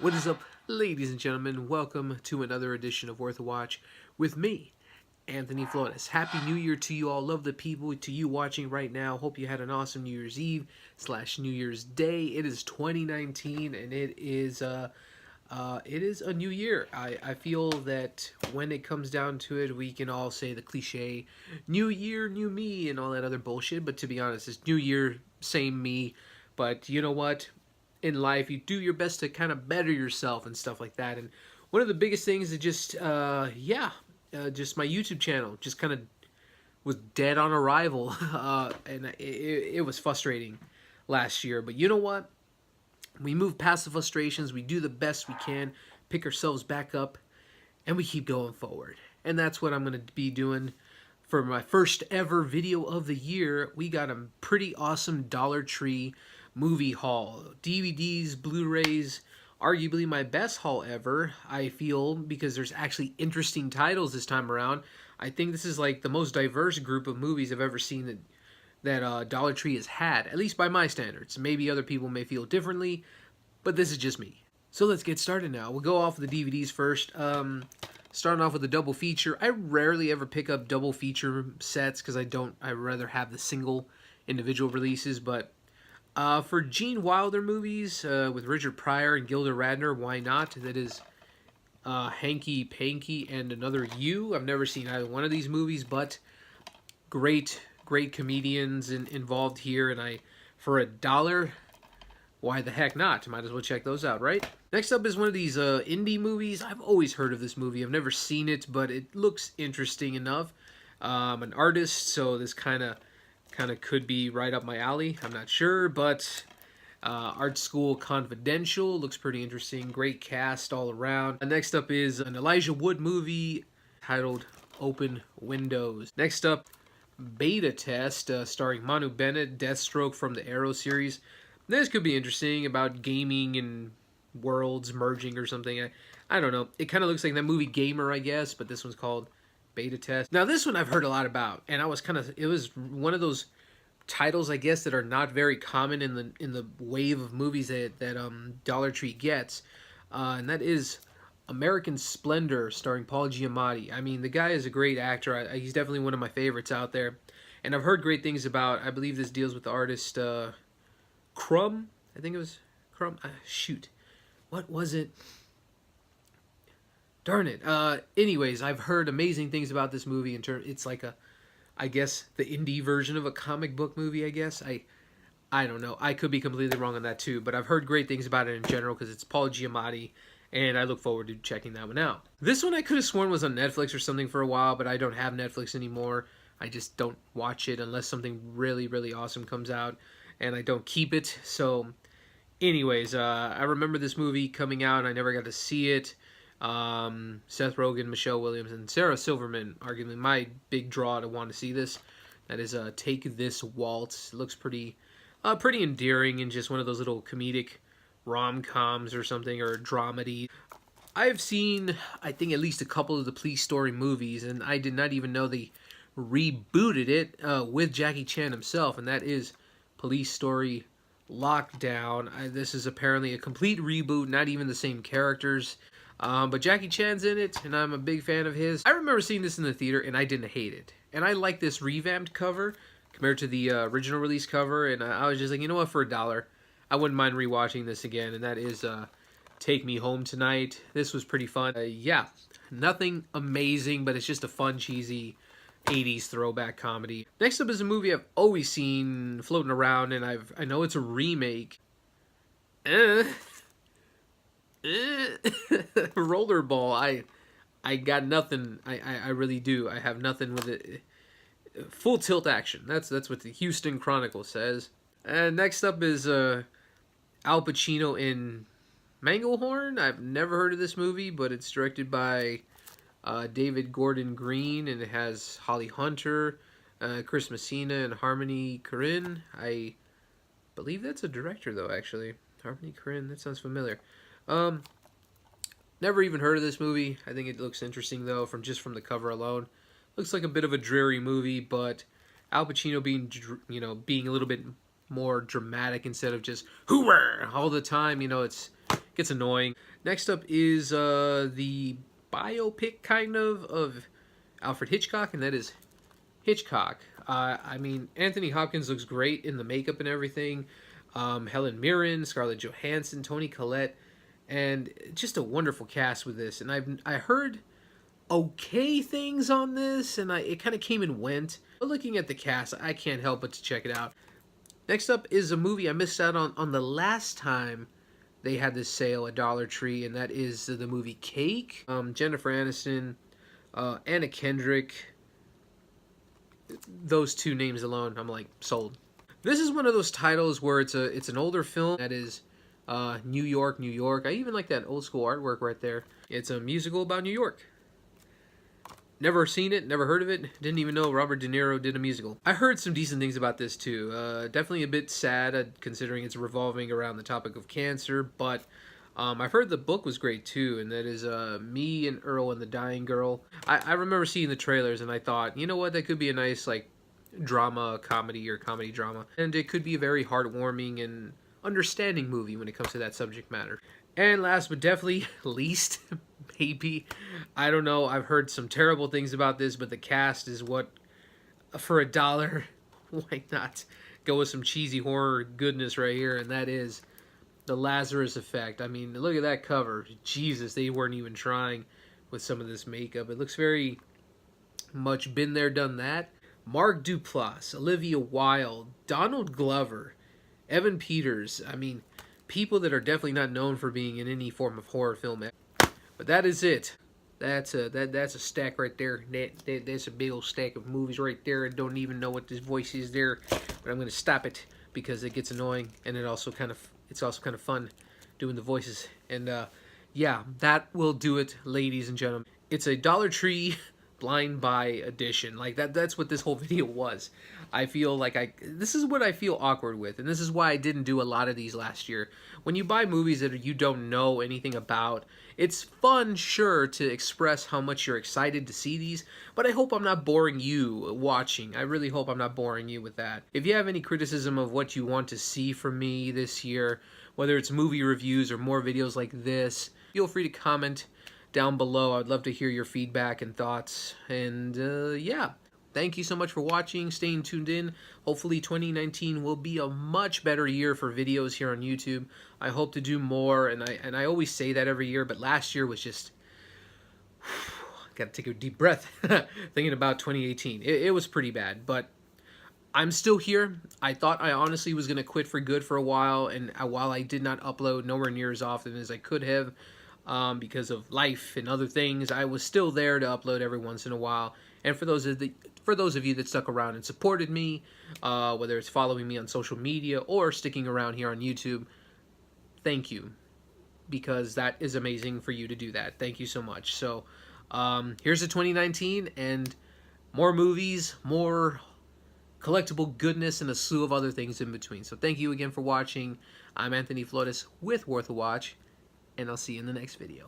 What is up, ladies and gentlemen? Welcome to another edition of Worth a Watch with me, Anthony Flores. Happy New Year to you all, lovely people, to you watching right now. Hope you had an awesome New Year's Eve / New Year's Day. It is 2019, and it is a new year. I feel that when it comes down to it, we can all say the cliche, new year, new me, and all that other bullshit. But to be honest, it's new year, same me. But you know what? In life, you do your best to kind of better yourself and stuff like that. And one of the biggest things is just my YouTube channel just kind of was dead on arrival, and it was frustrating last year. But you know what? We move past the frustrations. We do the best we can, pick ourselves back up, and we keep going forward. And that's what I'm going to be doing for my first ever video of the year. We got a pretty awesome Dollar Tree movie haul. DVDs, Blu-rays, arguably my best haul ever, I feel, because there's actually interesting titles this time around. I think this is like the most diverse group of movies I've ever seen that Dollar Tree has had, at least by my standards. Maybe other people may feel differently, but this is just me. So let's get started now. We'll go off with the DVDs first. Starting off with a double feature. I rarely ever pick up double feature sets because I'd rather have the single individual releases, but for Gene Wilder movies with Richard Pryor and Gilda Radner, why not? That is Hanky Panky and Another You. I've never seen either one of these movies, but great comedians involved here, and for $1, why the heck not? Might as well check those out, right? Next up is one of these indie movies. I've always heard of this movie. I've never seen it, but it looks interesting enough. I'm an artist, so this kind of could be right up my alley. I'm not sure, but Art School Confidential looks pretty interesting. Great cast all around. Next up is an Elijah Wood movie titled Open Windows. Next up, Beta Test, starring Manu Bennett, Deathstroke from the Arrow series. This could be interesting, about gaming and worlds merging or something. I don't know. It kind of looks like that movie Gamer, I guess, but this one's called Beta Test. Now this one I've heard a lot about, and it was one of those titles, I guess, that are not very common in the wave of movies that Dollar Tree gets, and that is American Splendor, starring Paul Giamatti. I mean, the guy is a great actor. He's definitely one of my favorites out there, and I've heard great things about. I believe this deals with the artist Crumb. I think it was Crumb. Shoot, what was it? Darn it. Anyways, I've heard amazing things about this movie. It's like I guess the indie version of a comic book movie, I guess. I don't know. I could be completely wrong on that too, but I've heard great things about it in general because it's Paul Giamatti, and I look forward to checking that one out. This one I could have sworn was on Netflix or something for a while, but I don't have Netflix anymore. I just don't watch it unless something really, really awesome comes out, and I don't keep it. So anyways, I remember this movie coming out, and I never got to see it. Seth Rogen, Michelle Williams, and Sarah Silverman, arguably my big draw to want to see this. That is Take This Waltz. It looks pretty endearing, and just one of those little comedic rom-coms or something, or dramedy. I've seen, I think, at least a couple of the Police Story movies, and I did not even know they rebooted it with Jackie Chan himself, and that is Police Story Lockdown. This is apparently a complete reboot, not even the same characters. But Jackie Chan's in it, and I'm a big fan of his. I remember seeing this in the theater, and I didn't hate it. And I like this revamped cover compared to the original release cover, and I was just like, you know what, for $1, I wouldn't mind rewatching this again, and that is Take Me Home Tonight. This was pretty fun. Yeah, nothing amazing, but it's just a fun, cheesy 80s throwback comedy. Next up is a movie I've always seen floating around, and I know it's a remake. Rollerball. I got nothing. I really do. I have nothing with it. Full Tilt Action. That's what the Houston Chronicle says. And next up is Al Pacino in Manglehorn. I've never heard of this movie, but it's directed by David Gordon Green, and it has Holly Hunter, Chris Messina, and Harmony Korine. I believe that's a director, though, actually. Harmony Korine, that sounds familiar. Never even heard of this movie. I think it looks interesting, though, from the cover alone. Looks like a bit of a dreary movie, but Al Pacino being a little bit more dramatic instead of just hooray all the time. It Gets annoying. Next up is the biopic kind of Alfred Hitchcock, and that is Hitchcock. I mean, Anthony Hopkins looks great in the makeup and everything. Helen Mirren, Scarlett Johansson, Toni Collette, and just a wonderful cast with this. And I heard okay things on this, and it kind of came and went. But looking at the cast, I can't help but to check it out. Next up is a movie I missed out on the last time they had this sale at Dollar Tree, and that is the movie Cake. Jennifer Aniston, Anna Kendrick. Those two names alone, I'm like sold. This is one of those titles where it's an older film that is New York, New York. I even like that old school artwork right there. It's a musical about New York. Never seen it, never heard of it, didn't even know Robert De Niro did a musical. I heard some decent things about this too. Definitely a bit sad considering it's revolving around the topic of cancer, but I've heard the book was great too, and that is Me and Earl and the Dying Girl. I remember seeing the trailers and I thought, you know what, that could be a nice like drama comedy or comedy drama, and it could be a very heartwarming and understanding movie when it comes to that subject matter. And last but definitely least, maybe, I don't know, I've heard some terrible things about this, but the cast is what, for $1, why not go with some cheesy horror goodness right here, and that is The Lazarus Effect. I mean, look at that cover. Jesus, they weren't even trying with some of this makeup. It looks very much been there, done that. Mark Duplass, Olivia Wilde, Donald Glover, Evan Peters. I mean, people that are definitely not known for being in any form of horror film. But that is it. That's a stack right there. That's a big old stack of movies right there. I don't even know what this voice is there, but I'm going to stop it because it gets annoying, and it's also kind of fun doing the voices. And yeah, that will do it, ladies and gentlemen. It's a Dollar Tree blind buy edition. Like that's what this whole video was. I feel like this is what I feel awkward with, and this is why I didn't do a lot of these last year. When you buy movies that you don't know anything about, it's fun, sure, to express how much you're excited to see these, but I hope I'm not boring you watching. I really hope I'm not boring you with that. If you have any criticism of what you want to see from me this year, whether it's movie reviews or more videos like this, feel free to comment down below. I'd love to hear your feedback and thoughts. And yeah, thank you so much for watching, staying tuned in. Hopefully 2019 will be a much better year for videos here on YouTube. I hope to do more, and I always say that every year, but last year was just gotta take a deep breath thinking about 2018. It was pretty bad, but I'm still here. I thought I honestly was gonna quit for good for a while, and while I did not upload nowhere near as often as I could have, because of life and other things, I was still there to upload every once in a while. And for those of you that stuck around and supported me, whether it's following me on social media or sticking around here on YouTube, thank you, because that is amazing for you to do that. Thank you so much. So here's the 2019, and more movies, more collectible goodness, and a slew of other things in between. So thank you again for watching. I'm Anthony Flores with Worth a Watch, and I'll see you in the next video.